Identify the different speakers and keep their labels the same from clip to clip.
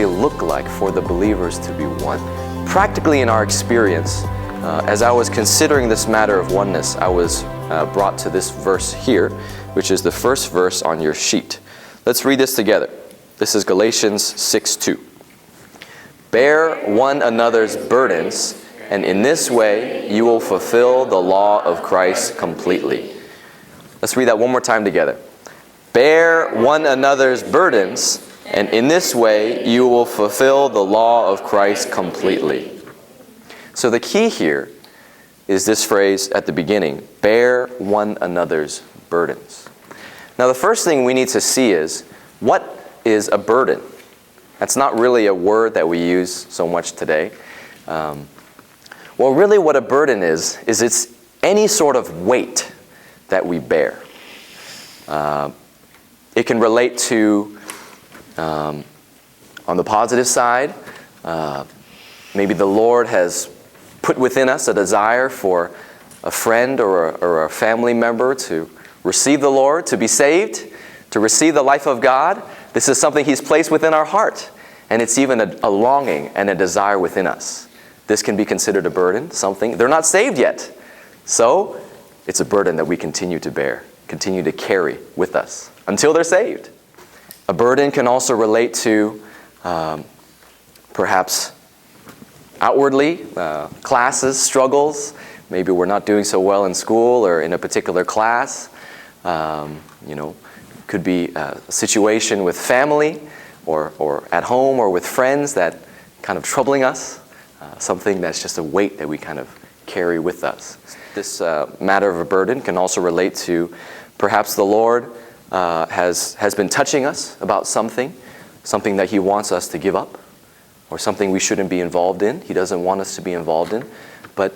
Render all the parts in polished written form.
Speaker 1: actually look like for the believers to be one? Practically in our experience, as I was considering this matter of oneness, I was brought to this verse here, which is the first verse on your sheet. Let's read this together. This is Galatians 6:2. Bear one another's burdens, and in this way you will fulfill the law of Christ completely. Let's read that one more time together. Bear one another's burdens, and in this way you will fulfill the law of Christ completely. So the key here is this phrase at the beginning, bear one another's burdens. Now the first thing we need to see is, what is a burden? That's not really a word that we use so much today. Well, really what a burden is it's any sort of weight that we bear. It can relate to, on the positive side, maybe the Lord has put within us a desire for a friend or a family member to receive the Lord, to be saved, to receive the life of God. This is something He's placed within our heart, and it's even a longing and a desire within us. This can be considered a burden, something. They're not saved yet, so it's a burden that we continue to bear, continue to carry with us until they're saved. A burden can also relate to perhaps outwardly, classes, struggles. Maybe we're not doing so well in school or in a particular class. Could be a situation with family or at home or with friends that kind of troubling us. Something that's just a weight that we kind of carry with us. This matter of a burden can also relate to perhaps the Lord has been touching us about something that He wants us to give up, or something we shouldn't be involved in. He doesn't want us to be involved in, but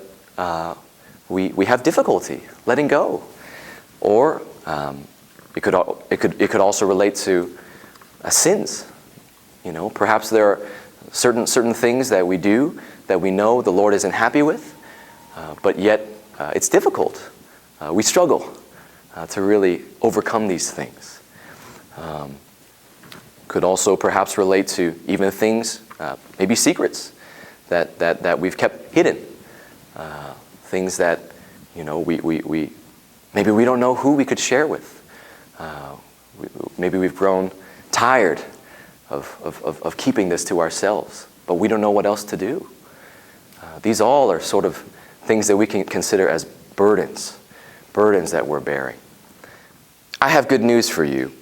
Speaker 1: we have difficulty letting go. Or it could also relate to sins. Perhaps there are certain things that we do that we know the Lord isn't happy with, but yet it's difficult. We struggle to really overcome these things. Could also perhaps relate to even things, maybe secrets that we've kept hidden. Things that we maybe we don't know who we could share with. Maybe we've grown tired of keeping this to ourselves, but we don't know what else to do. These all are sort of things that we can consider as burdens that we're bearing. I have good news for you,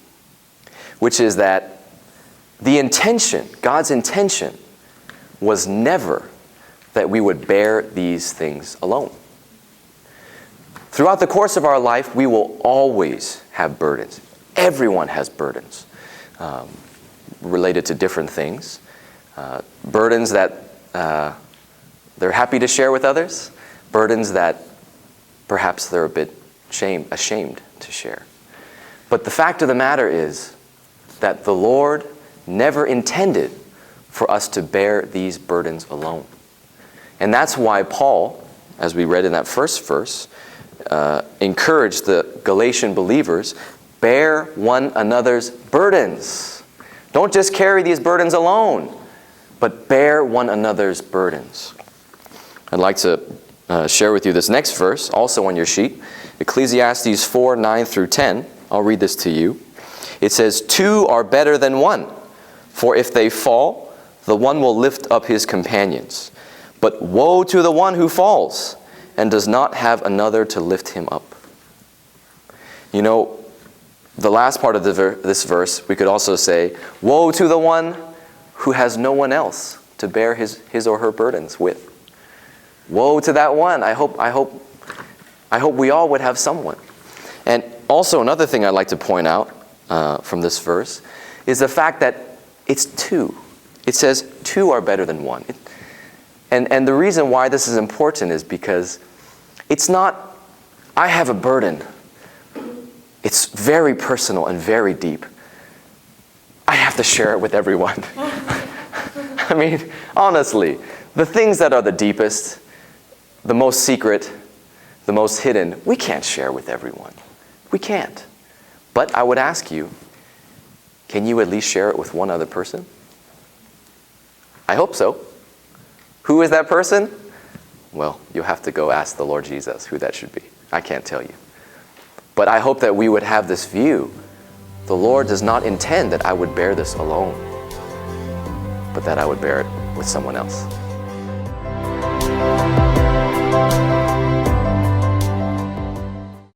Speaker 1: which is that God's intention was never that we would bear these things alone. Throughout the course of our life, we will always have burdens. Everyone has burdens related to different things. Burdens that they're happy to share with others. Burdens that perhaps they're a bit ashamed to share. But the fact of the matter is that the Lord never intended for us to bear these burdens alone. And that's why Paul, as we read in that first verse, encouraged the Galatian believers, bear one another's burdens. Don't just carry these burdens alone, but bear one another's burdens. I'd like to share with you this next verse, also on your sheet, Ecclesiastes 4:9 through 10. I'll read this to you. It says, 2 are better than 1, for if they fall, the one will lift up his companions. But woe to the one who falls and does not have another to lift him up. The last part of this verse, we could also say, woe to the one who has no one else to bear his or her burdens with. Woe to that one. I hope we all would have someone. And also another thing I'd like to point out from this verse is the fact that it's 2. It says 2 are better than 1. And the reason why this is important is because it's not, I have a burden. It's very personal and very deep. I have to share it with everyone. I mean, honestly, the things that are the deepest, the most secret, the most hidden, we can't share with everyone. We can't. But I would ask you, can you at least share it with one other person? I hope so. Who is that person? Well, you'll have to go ask the Lord Jesus who that should be. I can't tell you. But I hope that we would have this view. The Lord does not intend that I would bear this alone, but that I would bear it with someone else.